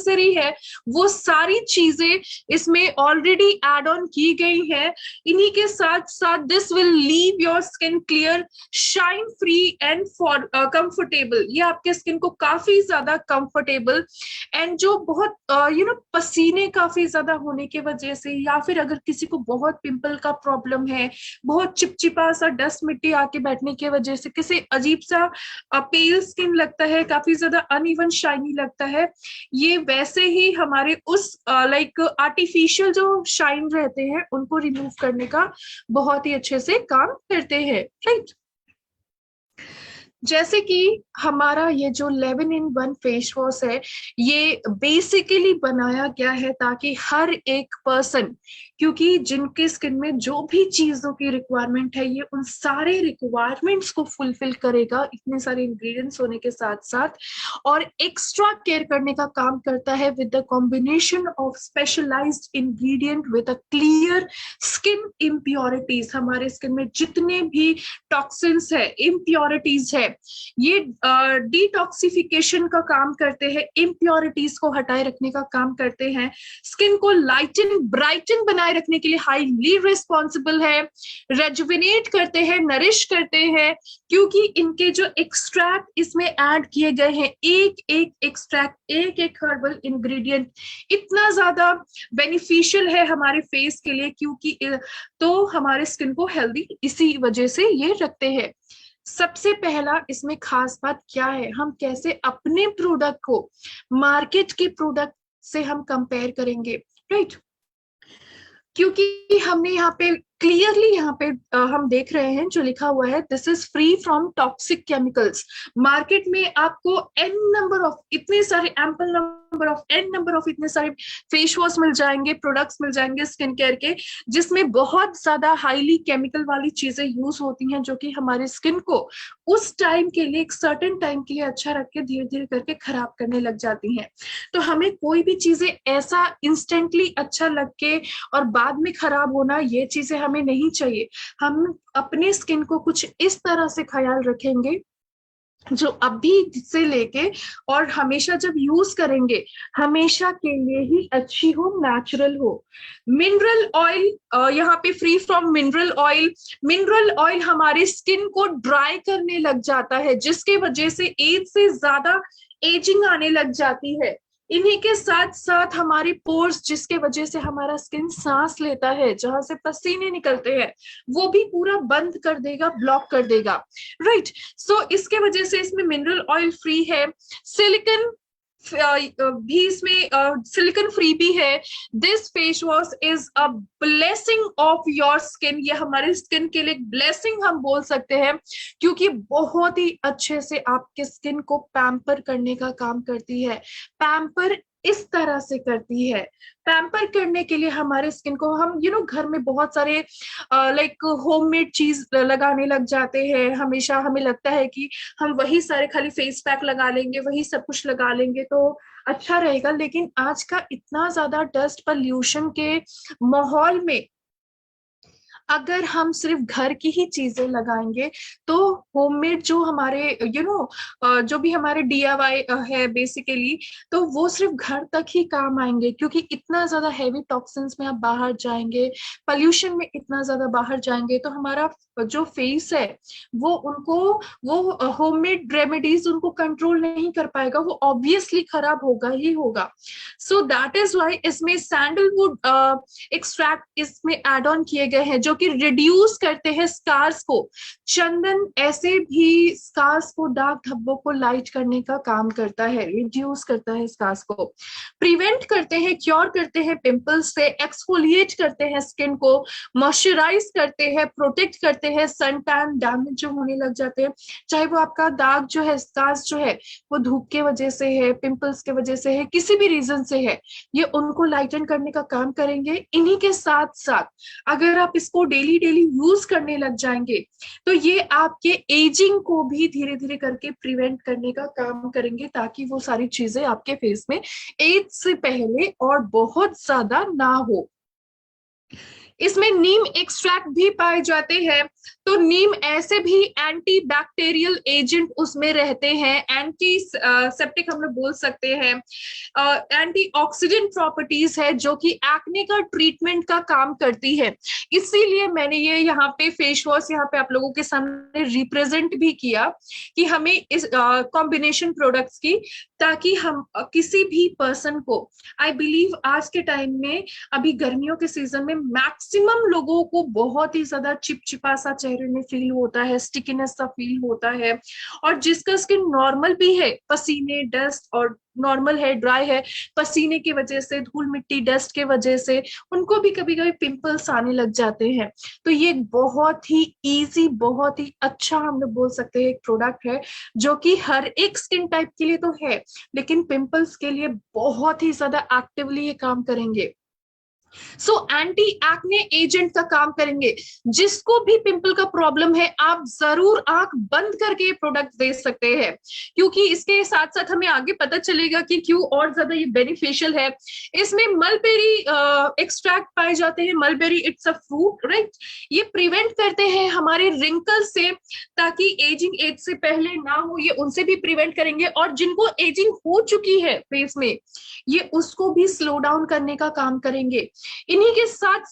Necessary है वो सारी चीजें इसमें ऑलरेडी एड ऑन की गई है। इन्हीं के साथ साथ this will leave your skin clear, shine free and for comfortable. ये आपके स्किन को काफी ज्यादा कंफर्टेबल एंड जो बहुत पसीने काफी ज्यादा होने की वजह से, या फिर अगर किसी को बहुत पिंपल का प्रॉब्लम है, बहुत चिपचिपा सा डस्ट मिट्टी आके बैठने की वजह से किसी अजीब सा पेल स्किन लगता है, काफी ज्यादा अनइवन शाइनी लगता है, ये वैसे ही हमारे उस लाइक आर्टिफिशियल जो शाइन रहते हैं उनको रिमूव करने का बहुत ही अच्छे से काम करते हैं, राइट। जैसे कि हमारा ये जो 11 in 1 फेस वॉश है, ये बेसिकली बनाया गया है ताकि हर एक पर्सन, क्योंकि जिनके स्किन में जो भी चीजों की रिक्वायरमेंट है ये उन सारे रिक्वायरमेंट्स को फुलफिल करेगा इतने सारे इंग्रेडिएंट्स होने के साथ साथ, और एक्स्ट्रा केयर करने का काम करता है with the combination of specialised ingredient with a clear skin impurities. हमारे स्किन में जितने भी टॉक्सिन्स है, इम्प्योरिटीज है, ये डिटॉक्सिफिकेशन का काम करते हैं, इम्प्योरिटीज को हटाए रखने का काम करते हैं, स्किन को लाइटन ब्राइटन बनाए रखने के लिए हाईली रिस्पॉन्सिबल है, रेजुविनेट करते हैं, नरिश करते हैं, क्योंकि इनके जो एक्सट्रैक्ट इसमें ऐड किए गए हैं, एक एक एक्सट्रैक्ट, एक एक हर्बल इंग्रेडिएंट इतना ज्यादा बेनिफिशियल है हमारे फेस के लिए, क्योंकि तो हमारे स्किन को हेल्दी इसी वजह से ये रखते हैं। सबसे पहला इसमें खास बात क्या है, हम कैसे अपने प्रोडक्ट को मार्केट के प्रोडक्ट से हम कंपेयर करेंगे, राइट। क्योंकि हमने यहाँ पे क्लियरली यहाँ पे हम देख रहे हैं जो लिखा हुआ है, this is free from toxic chemicals. Market में आपको एन नंबर ऑफ, इतने सारे ample number of, an number of इतने सारे फेस वॉश मिल जाएंगे, प्रोडक्ट्स मिल जाएंगे स्किन केयर के, जिसमें बहुत ज्यादा हाईली केमिकल वाली चीजें यूज होती हैं जो कि हमारे स्किन को उस टाइम के लिए, एक सर्टेन टाइम के लिए अच्छा रख के धीरे धीरे करके खराब करने लग जाती हैं। तो हमें कोई भी चीजें ऐसा इंस्टेंटली अच्छा लग के और बाद में खराब होना, ये चीजें हमें नहीं चाहिए। हम अपने स्किन को कुछ इस तरह से ख्याल रखेंगे जो अभी से लेके और हमेशा जब यूज करेंगे हमेशा के लिए ही अच्छी हो, नेचुरल हो। मिनरल ऑयल यहाँ पे free from mineral oil. Mineral oil हमारी स्किन को ड्राई करने लग जाता है, जिसके वजह से एज से ज्यादा एजिंग आने लग जाती है। इन्हीं के साथ साथ हमारी पोर्स, जिसके वजह से हमारा स्किन सांस लेता है, जहां से पसीने निकलते हैं, वो भी पूरा बंद कर देगा, ब्लॉक कर देगा, राइट। सो इसके वजह से इसमें मिनरल ऑयल फ्री है। सिलिकन भी इसमें सिलिकन फ्री भी है। This face wash is a blessing of your skin. ये हमारी स्किन के लिए ब्लेसिंग हम बोल सकते हैं, क्योंकि बहुत ही अच्छे से आपके स्किन को पैम्पर करने का काम करती है। पैम्पर इस तरह से करती है, पैम्पर करने के लिए हमारे स्किन को हम घर में बहुत सारे लाइक होममेड चीज लगाने लग जाते हैं। हमेशा हमें लगता है कि हम वही सारे खाली फेस पैक लगा लेंगे, वही सब कुछ लगा लेंगे तो अच्छा रहेगा, लेकिन आज का इतना ज्यादा डस्ट पोल्यूशन के माहौल में अगर हम सिर्फ घर की ही चीजें लगाएंगे तो होममेड जो हमारे जो भी हमारे DIY है बेसिकली, तो वो सिर्फ घर तक ही काम आएंगे, क्योंकि इतना ज्यादा हैवी टॉक्सिन्स में आप बाहर जाएंगे, पोल्यूशन में इतना ज्यादा बाहर जाएंगे, तो हमारा जो फेस है वो होममेड रेमेडीज उनको कंट्रोल नहीं कर पाएगा, वो ऑब्वियसली खराब होगा ही होगा। सो दैट इज वाई इसमें सैंडलवुड एक्सट्रैक्ट इसमें एड ऑन किए गए हैं, जो कि रिड्यूस करते हैं स्कार्स को। चंदन ऐसे भी स्कार्स को, दाग धब्बों को लाइट करने का काम करता है, रिड्यूस करता है स्कार्स को, प्रिवेंट करते हैं, क्योर करते हैं पिंपल्स से, एक्सफोलिएट करते हैं स्किन को, मॉइस्चराइज करते हैं, प्रोटेक्ट करते हैं सन टैन डैमेज जो होने लग जाते हैं, चाहे वो आपका दाग जो है, स्कार्स जो है, वो धूप के वजह से है, पिंपल्स के वजह से है, किसी भी रीजन से है, ये उनको लाइटन करने का काम करेंगे। इन्हीं के साथ साथ अगर आप इसको डेली डेली यूज करने लग जाएंगे तो ये आपके एजिंग को भी धीरे धीरे करके प्रिवेंट करने का काम करेंगे, ताकि वो सारी चीजें आपके फेस में एज से पहले और बहुत ज्यादा ना हो। इसमें नीम एक्सट्रैक्ट भी पाए जाते हैं। तो नीम ऐसे भी एंटी बैक्टीरियल एजेंट उसमें रहते हैं, एंटी सेप्टिक हम लोग बोल सकते हैं, एंटीऑक्सीडेंट प्रॉपर्टीज है जो कि एक्ने का ट्रीटमेंट का काम करती है। इसीलिए मैंने ये यहाँ पे फेस वॉश यहाँ पे आप लोगों के सामने रिप्रेजेंट भी किया कि हमें इस कॉम्बिनेशन प्रोडक्ट्स की, ताकि हम किसी भी पर्सन को, आई बिलीव आज के टाइम में अभी गर्मियों के सीजन में मैक्सिमम लोगों को बहुत ही ज्यादा चिपचिपा सा चेहरे में फील होता है, स्टिकीनेस सा फील होता है, और जिसका स्किन नॉर्मल भी है, पसीने डस्ट और नॉर्मल है, ड्राई है, पसीने की वजह से, धूल मिट्टी डस्ट के वजह से उनको भी कभी कभी पिंपल्स आने लग जाते हैं। तो ये बहुत ही इजी, बहुत ही अच्छा हम लोग बोल सकते हैं एक प्रोडक्ट है जो कि हर एक स्किन टाइप के लिए तो है, लेकिन पिंपल्स के लिए बहुत ही ज्यादा एक्टिवली ये काम करेंगे। सो एंटी एक्ने एजेंट का काम करेंगे। जिसको भी पिंपल का प्रॉब्लम है, आप जरूर आंख बंद करके ये प्रोडक्ट दे सकते हैं, क्योंकि इसके साथ साथ हमें आगे पता चलेगा कि क्यों और ज्यादा ये बेनिफिशियल है। इसमें मलबेरी एक्सट्रैक्ट पाए जाते हैं। Mulberry it's a fruit, right. ये प्रिवेंट करते हैं हमारे रिंकल से, ताकि एजिंग एज से पहले ना हो, ये उनसे भी प्रिवेंट करेंगे। और जिनको एजिंग हो चुकी है फेस में, ये उसको भी स्लो डाउन करने का काम करेंगे। इन्हीं के साथ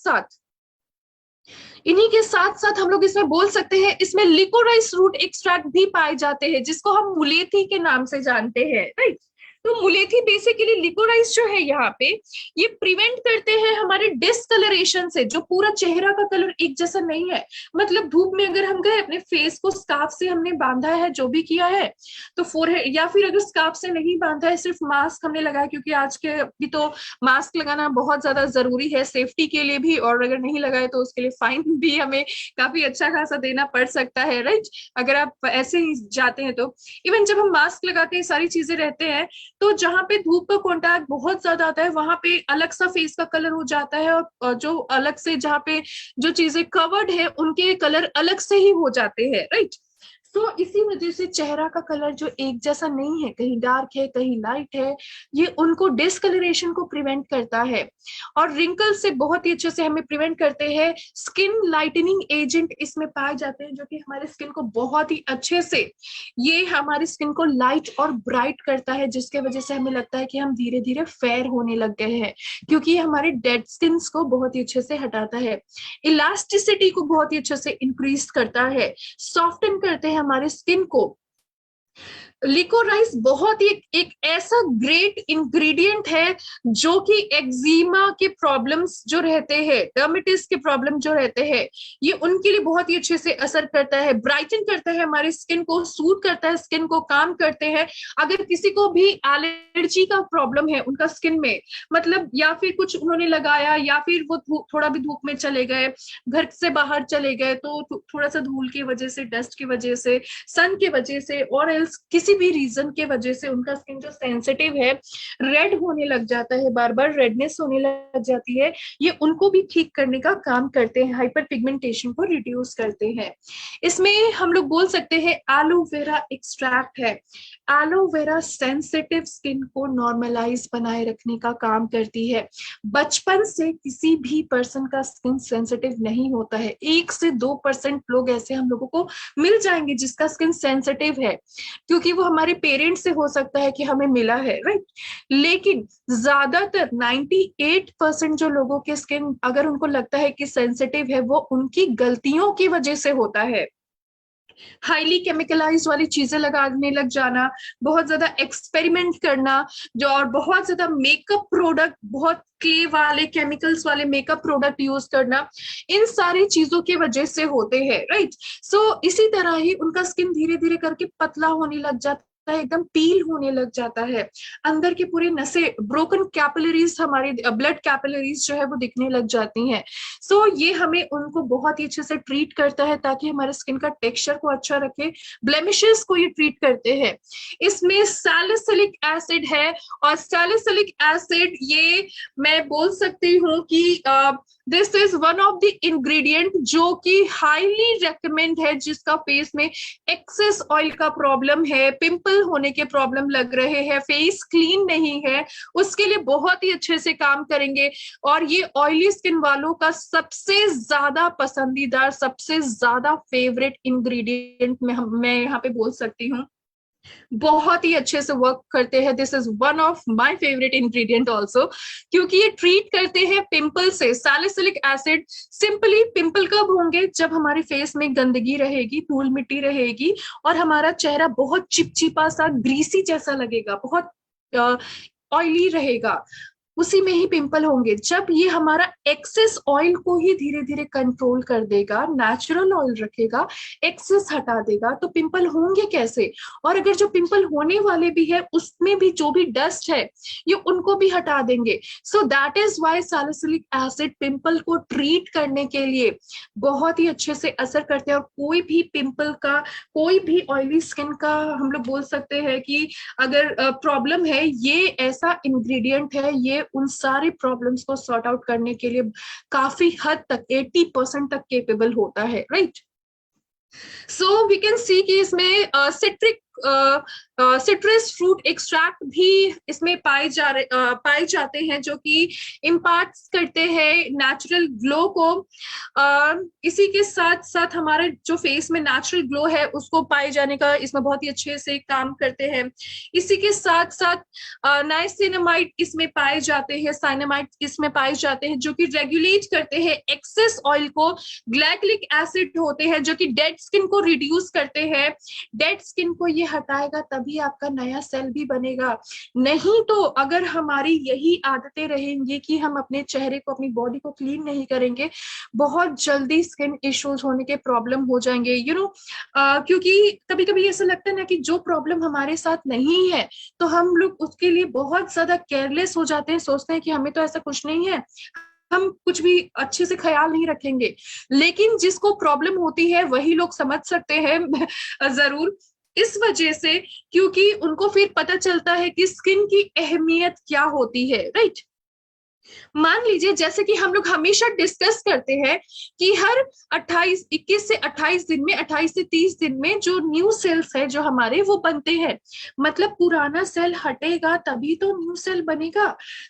साथ हम लोग इसमें बोल सकते हैं, इसमें लिकोराइस रूट एक्सट्रैक्ट भी पाए जाते हैं, जिसको हम मुलेठी के नाम से जानते हैं, राइट। तो मुलेठी बेसिकली, लिकोराइस जो है यहाँ पे, ये प्रिवेंट करते हैं हमारे डिसकलरेशन से। जो पूरा चेहरा का कलर एक जैसा नहीं है, मतलब धूप में अगर हम गए, अपने फेस को स्कार्फ से हमने बांधा है, जो भी किया है, तो फोरहेड, या फिर अगर स्कार्फ से नहीं बांधा है, सिर्फ मास्क हमने लगाया, क्योंकि आज के अभी तो मास्क लगाना बहुत ज्यादा जरूरी है सेफ्टी के लिए भी, और अगर नहीं लगाए तो उसके लिए फाइन भी हमें काफी अच्छा खासा देना पड़ सकता है, राइट, अगर आप ऐसे ही जाते हैं तो। इवन जब हम मास्क लगाते हैं, सारी चीजें रहते हैं, तो जहां पे धूप का कांटेक्ट बहुत ज्यादा आता है, वहां पे अलग सा फेस का कलर हो जाता है, और जो अलग से जहां पे जो चीजें कवर्ड है, उनके कलर अलग से ही हो जाते हैं, राइट। तो इसी वजह से चेहरा का कलर जो एक जैसा नहीं है, कहीं डार्क है, कहीं लाइट है, ये उनको डिसकलरेशन को प्रिवेंट करता है, और रिंकल से बहुत ही अच्छे से हमें प्रिवेंट करते हैं। स्किन लाइटनिंग एजेंट इसमें पाए जाते हैं, जो कि हमारे स्किन को बहुत ही अच्छे से, ये हमारी स्किन को लाइट और ब्राइट करता है, जिसके वजह से हमें लगता है कि हम धीरे धीरे फेयर होने लग गए हैं, क्योंकि ये हमारे डेड स्किन को बहुत ही अच्छे से हटाता है। इलास्टिसिटी को बहुत ही अच्छे से इंक्रीज करता है, सॉफ्टन करते हैं हमारे स्किन को। लिकोराइस बहुत ही एक ऐसा ग्रेट इंग्रेडिएंट है जो कि एक्जिमा के प्रॉब्लम्स जो रहते हैं, डर्मेटिस के प्रॉब्लम जो रहते हैं, ये उनके लिए बहुत ही अच्छे से असर करता है, ब्राइटन करता है हमारी स्किन को, सूट करता है स्किन को, काम करते हैं। अगर किसी को भी एलर्जी का प्रॉब्लम है उनका स्किन में, मतलब या फिर कुछ उन्होंने लगाया, या फिर वो थोड़ा भी धूप में चले गए, घर से बाहर चले गए, तो थोड़ा सा धूल की वजह से, डस्ट की वजह से, सन की वजह से, और एल्स किसी भी रीजन के वजह से उनका स्किन जो सेंसिटिव है, रेड होने लग जाता है, बार बार रेडनेस होने लग जाती है, ये उनको भी ठीक करने का काम करते हैं, हाइपर पिगमेंटेशन को रिड्यूस करते हैं। इसमें हम लोग बोल सकते हैं एलोवेरा एक्सट्रैक्ट है। एलोवेरा सेंसिटिव स्किन को नॉर्मलाइज बनाए रखने का काम करती है। बचपन से किसी भी पर्सन का स्किन सेंसिटिव नहीं होता है, 1 से 2% लोग ऐसे हम लोगों को मिल जाएंगे जिसका स्किन सेंसिटिव है, क्योंकि वो हमारे पेरेंट्स से हो सकता है कि हमें मिला है, राइट। लेकिन ज्यादातर 98% जो लोगों के स्किन अगर उनको लगता है कि सेंसिटिव है, वो उनकी गलतियों की वजह से होता है। हाईली केमिकलाइज वाली चीजें लगाने लग जाना, बहुत ज्यादा एक्सपेरिमेंट करना, जो और बहुत ज्यादा मेकअप प्रोडक्ट, बहुत क्ले वाले केमिकल्स वाले मेकअप प्रोडक्ट यूज करना, इन सारी चीजों की वजह से होते हैं, राइट। सो इसी तरह ही उनका स्किन धीरे धीरे करके पतला होने लग जाता है, एकदम पील होने लग जाता है, अंदर की पूरी नसें, ब्रोकन कैपिलरीज, हमारी ब्लड कैपिलरीज जो है वो दिखने लग जाती हैं। सो ये हमें उनको बहुत ही अच्छे से ट्रीट करता है, ताकि हमारे स्किन का टेक्सचर को अच्छा रखे, ब्लेमिशेस को ये ट्रीट करते हैं। इसमें सैलिसिलिक एसिड है, और सैलिसिलिक एसिड ये मैं बोल सकती हूँ कि this is one of the ingredient जो कि हाईली रेकमेंड है, जिसका फेस में एक्सेस ऑयल का प्रॉब्लम है, पिंपल पिंपल होने के प्रॉब्लम लग रहे हैं, फेस क्लीन नहीं है, उसके लिए बहुत ही अच्छे से काम करेंगे। और ये ऑयली स्किन वालों का सबसे ज्यादा पसंदीदा, सबसे ज्यादा फेवरेट इंग्रेडिएंट मैं यहाँ पे बोल सकती हूँ, बहुत ही अच्छे से वर्क करते हैं। This is one of my favourite ingredient also, क्योंकि ये ट्रीट करते हैं पिंपल से। सैलिसिलिक एसिड, सिंपली पिंपल कब होंगे? जब हमारे फेस में गंदगी रहेगी, धूल मिट्टी रहेगी और हमारा चेहरा बहुत चिपचिपा सा, ग्रीसी जैसा लगेगा, बहुत ऑयली रहेगा, उसी में ही पिंपल होंगे। जब ये हमारा एक्सेस ऑयल को ही धीरे धीरे कंट्रोल कर देगा, नेचुरल ऑयल रखेगा, एक्सेस हटा देगा, तो पिंपल होंगे कैसे? और अगर जो पिंपल होने वाले भी है उसमें भी जो भी डस्ट है ये उनको भी हटा देंगे। So that is why salicylic acid pimple को ट्रीट करने के लिए बहुत ही अच्छे से असर करते हैं। और कोई भी पिंपल का, कोई भी ऑयली स्किन का हम लोग बोल सकते हैं कि अगर प्रॉब्लम है, ये ऐसा इंग्रेडिएंट है, ये उन सारे प्रॉब्लम्स को सॉर्ट आउट करने के लिए काफी हद तक 80% तक केपेबल होता है, right? So we can see कि इसमें सिट्रस फ्रूट एक्सट्रैक्ट भी इसमें पाए जाते हैं, जो कि इम्पार्ट करते हैं नेचुरल ग्लो को। इसी के साथ साथ हमारे जो फेस में नेचुरल ग्लो है उसको पाए जाने का इसमें बहुत ही अच्छे से काम करते हैं। इसी के साथ साथ नाइसिनामाइड इसमें पाए जाते हैं, साइनामाइड इसमें पाए जाते हैं, जो कि रेगुलेट करते हैं एक्सेस ऑयल को। ग्लाइकोलिक एसिड होते हैं जो कि डेड स्किन को रिड्यूस करते हैं। डेड स्किन को ये हटाएगा तभी आपका नया सेल भी बनेगा। नहीं तो अगर हमारी यही आदतें रहेंगी कि हम अपने चेहरे को, अपनी बॉडी को क्लीन नहीं करेंगे, बहुत जल्दी स्किन इश्यूज होने के प्रॉब्लम हो जाएंगे। क्योंकि कभी कभी ऐसा लगता है ना कि जो प्रॉब्लम हमारे साथ नहीं है तो हम लोग उसके लिए बहुत ज्यादा केयरलेस हो जाते हैं, सोचते हैं कि हमें तो ऐसा कुछ नहीं है, हम कुछ भी अच्छे से ख्याल नहीं रखेंगे। लेकिन जिसको प्रॉब्लम होती है वही लोग समझ सकते हैं जरूर, इस वजह से, क्योंकि उनको फिर पता चलता है कि स्किन की अहमियत क्या होती है, राइट? मान लीजिए जैसे कि हम लोग हमेशा डिस्कस करते हैं कि हर 21 से 28 दिन में, 28 से 30 दिन में जो न्यू सेल्स है जो हमारे, वो बनते हैं। मतलब पुराना सेल हटेगा तभी तो न्यू सेल बनेगा।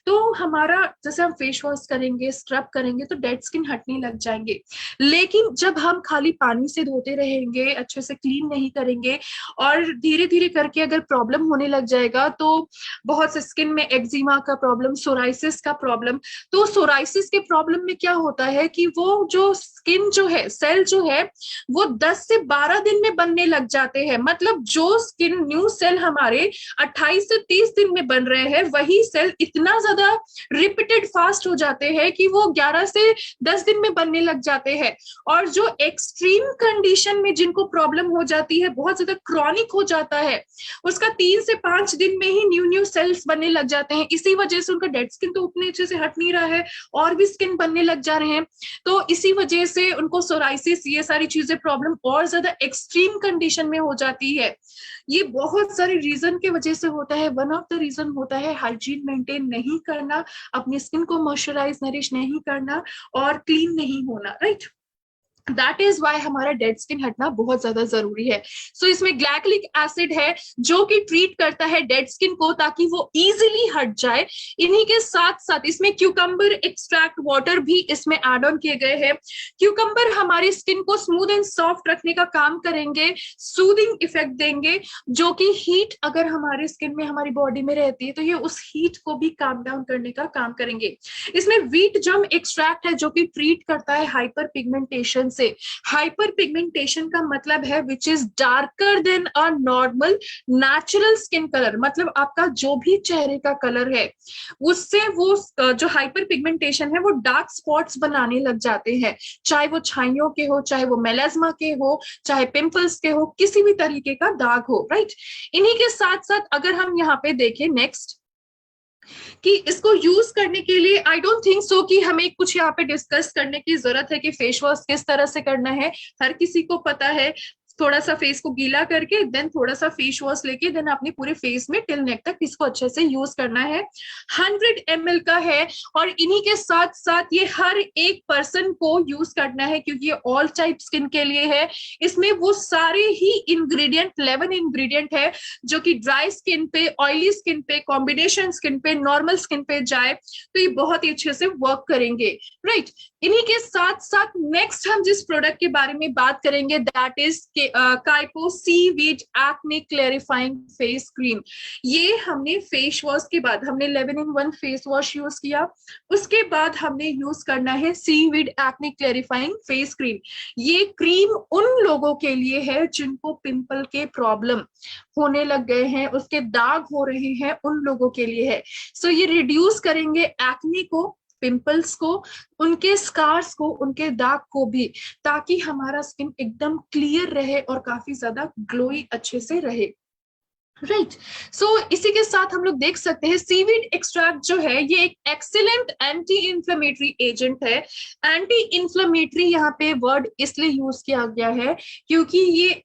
तो हमारा जैसे हम फेस वॉश करेंगे, स्क्रब करेंगे तो डेड स्किन हटने लग जाएंगे। लेकिन जब हम खाली पानी से धोते रहेंगे, अच्छे से क्लीन नहीं करेंगे और धीरे धीरे करके अगर प्रॉब्लम होने लग जाएगा, तो बहुत से स्किन में एक्जिमा का प्रॉब्लम, सोराइसिस का प्रॉब्लम। तो सोराइसिस के प्रॉब्लम में क्या होता है कि वो जो स्किन जो है, सेल जो है, वो 10 से 12 दिन में बनने लग जाते हैं। मतलब जो स्किन न्यू सेल हमारे 28 से 30 दिन में बन रहे हैं, वही सेल इतना ज्यादा रिपीटेड फास्ट हो जाते हैं कि वो 11 से 10 दिन में बनने लग जाते हैं। और जो एक्सट्रीम कंडीशन में जिनको प्रॉब्लम हो जाती है, बहुत ज्यादा क्रॉनिक हो जाता है, उसका 3 से 5 दिन में ही न्यू सेल्स बनने लग जाते हैं। इसी वजह से उनका डेड स्किन तो उतने अच्छे से हट नहीं रहा है और भी स्किन बनने लग जा रहे हैं। तो इसी वजह से उनको सोराइसिस, ये सारी चीजें प्रॉब्लम और ज्यादा एक्सट्रीम कंडीशन में हो जाती है। ये बहुत सारे रीजन के वजह से होता है। वन ऑफ द रीजन होता है हाइजीन मेंटेन नहीं करना, अपनी स्किन को मॉइस्चराइज, नरिश नहीं करना और क्लीन नहीं होना, राइट? दैट इज वाई हमारा डेड स्किन हटना बहुत ज्यादा जरूरी है। सो इसमें ग्लाइकोलिक एसिड है जो कि ट्रीट करता है डेड स्किन को ताकि वो इजीली हट जाए। इन्हीं के साथ साथ इसमें क्यूकम्बर एक्सट्रैक्ट वाटर भी इसमें एड ऑन किए गए हैं। क्यूकम्बर हमारी स्किन को स्मूथ एंड सॉफ्ट रखने का काम करेंगे, सूदिंग इफेक्ट देंगे, जो कि हीट अगर हमारे स्किन में, हमारी बॉडी में रहती है तो ये उस हीट को भी काम डाउन करने का काम करेंगे। इसमें व्हीट जम एक्सट्रैक्ट है जो कि ट्रीट करता है हाइपर पिगमेंटेशन से। हाइपर पिगमेंटेशन का मतलब है which is darker then a normal natural skin colour. मतलब आपका जो भी चेहरे का कलर है उससे वो जो हाइपर पिगमेंटेशन है वो डार्क स्पॉट्स बनाने लग जाते हैं, चाहे वो छाइयों के हो, चाहे वो मेलाज्मा के हो, चाहे पिंपल्स के हो, किसी भी तरीके का दाग हो, राइट? इन्हीं के साथ साथ अगर हम यहाँ पे देखें नेक्स्ट कि इसको यूज करने के लिए, आई डोंट थिंक सो कि हमें कुछ यहाँ पे डिस्कस करने की जरूरत है कि फेस वॉश किस तरह से करना है, हर किसी को पता है। थोड़ा सा फेस को गीला करके देन थोड़ा सा फेस वॉश लेके देन अपने पूरे फेस में टिल नेक तक इसको अच्छे से यूज करना है। 100 ml का है और इन्हीं के साथ साथ ये हर एक पर्सन को यूज करना है क्योंकि ये ऑल टाइप स्किन के लिए है। इसमें वो सारे ही इंग्रेडिएंट 11 इंग्रेडिएंट है जो कि ड्राई स्किन पे, ऑयली स्किन पे, कॉम्बिनेशन स्किन पे, नॉर्मल स्किन पे जाए तो ये बहुत ही अच्छे से वर्क करेंगे, राइट। इन्हीं के साथ साथ नेक्स्ट हम जिस प्रोडक्ट के बारे में बात करेंगे that is काइपो seaweed acne clarifying face cream. ये हमने फेस वॉश के बाद हमने 11-in-1 फेस वॉश यूज किया, उसके बाद हमने यूज करना है seaweed acne clarifying face cream. ये क्रीम उन लोगों के लिए है जिनको पिंपल के प्रॉब्लम होने लग गए हैं, उसके दाग हो रहे हैं, उन लोगों के लिए है। सो ये रिड्यूस करेंगे एक्ने को, पिंपल्स को, उनके स्कार्स को, उनके दाग को भी, ताकि हमारा स्किन एकदम क्लियर रहे और काफी ज्यादा ग्लोई अच्छे से रहे, राइट। सो इसी के साथ हम लोग देख सकते हैं सीवीड एक्सट्रैक्ट जो है ये एक एक्सीलेंट एंटी इंफ्लेमेटरी एजेंट है। एंटी इंफ्लेमेटरी यहाँ पे वर्ड इसलिए यूज किया गया है क्योंकि ये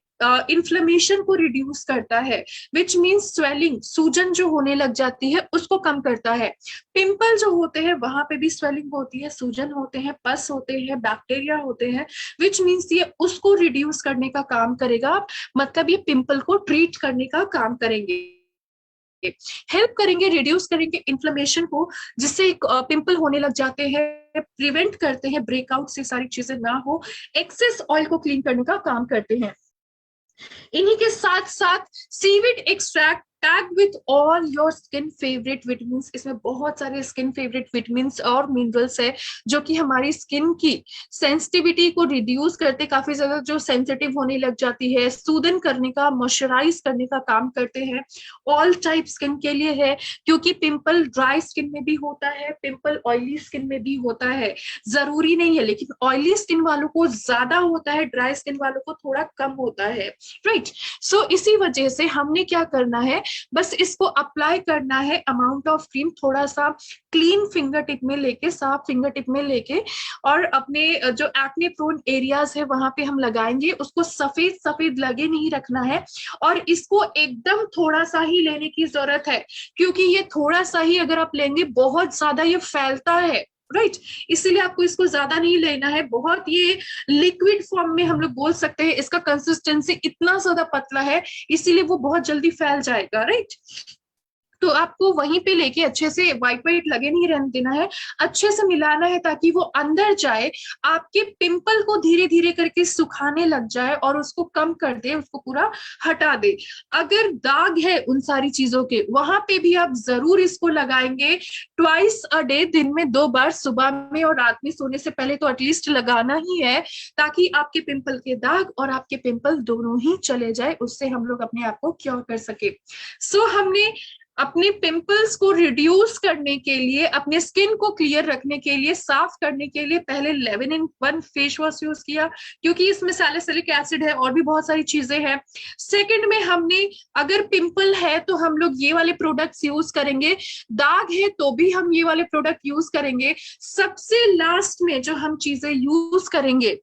इन्फ्लेमेशन को रिड्यूस करता है, विच मीन्स स्वेलिंग, सूजन जो होने लग जाती है उसको कम करता है। पिंपल जो होते हैं वहां पे भी स्वेलिंग होती है, सूजन होते हैं, पस होते हैं, बैक्टीरिया होते हैं, विच मीन्स ये उसको रिड्यूस करने का काम करेगा, मतलब ये पिंपल को ट्रीट करने का काम करेंगे, हेल्प करेंगे, रिड्यूस करेंगे इन्फ्लेमेशन को, जिससे पिंपल होने लग जाते हैं, प्रिवेंट करते हैं ब्रेकआउट से सारी चीजें ना हो, एक्सेस ऑयल को क्लीन करने का काम करते हैं। इन्हीं के साथ साथ seaweed extract tag with all your skin favourite vitamin. इसमें बहुत सारे स्किन फेवरेट विटामिन और मिनरल्स है जो कि हमारी स्किन की सेंसिटिविटी को रिड्यूस करते, काफी ज्यादा जो सेंसिटिव होने लग जाती है, सूदन करने का, मॉइस्चराइज करने का काम करते हैं। ऑल टाइप स्किन के लिए है क्योंकि पिंपल ड्राई स्किन में भी होता है, पिंपल ऑयली स्किन में भी होता है, जरूरी नहीं है, लेकिन ऑयली स्किन वालों को ज्यादा होता है, ड्राई स्किन वालों को थोड़ा कम होता है, राइट। सो इसी वजह से हमने क्या करना है, बस इसको अप्लाई करना है, अमाउंट ऑफ क्रीम थोड़ा सा क्लीन फिंगर टिप में लेके, साफ फिंगर टिप में लेके, और अपने जो एक्ने प्रोन एरियाज है वहां पे हम लगाएंगे। उसको सफेद सफेद लगे नहीं रखना है और इसको एकदम थोड़ा सा ही लेने की जरूरत है क्योंकि ये थोड़ा सा ही अगर आप लेंगे बहुत ज्यादा ये फैलता है, राइट। इसीलिए आपको इसको ज्यादा नहीं लेना है, बहुत ये लिक्विड फॉर्म में हम लोग बोल सकते हैं, इसका कंसिस्टेंसी इतना ज्यादा पतला है इसीलिए वो बहुत जल्दी फैल जाएगा, राइट। तो आपको वहीं पे लेके अच्छे से वाइट वाइट लगे नहीं रहने देना है, अच्छे से मिलाना है ताकि वो अंदर जाए, आपके पिंपल को धीरे धीरे करके सुखाने लग जाए और उसको कम कर दे, उसको पूरा हटा दे। अगर दाग है उन सारी चीजों के वहां पे भी आप जरूर इसको लगाएंगे ट्वाइस अ डे, दिन में 2 बार, सुबह में और रात में सोने से पहले तो एटलीस्ट लगाना ही है, ताकि आपके पिंपल के दाग और आपके पिंपल दोनों ही चले जाए, उससे हम लोग अपने आप को क्योर कर सके। सो हमने अपने पिंपल्स को रिड्यूस करने के लिए, अपने स्किन को क्लियर रखने के लिए, साफ करने के लिए पहले 11-in-1 फेस वॉश यूज किया क्योंकि इसमें सैलिसिलिक एसिड है और भी बहुत सारी चीजें हैं। सेकंड में हमने, अगर पिंपल है तो हम लोग ये वाले प्रोडक्ट्स यूज करेंगे, दाग है तो भी हम ये वाले प्रोडक्ट यूज करेंगे। सबसे लास्ट में जो हम चीजें यूज करेंगे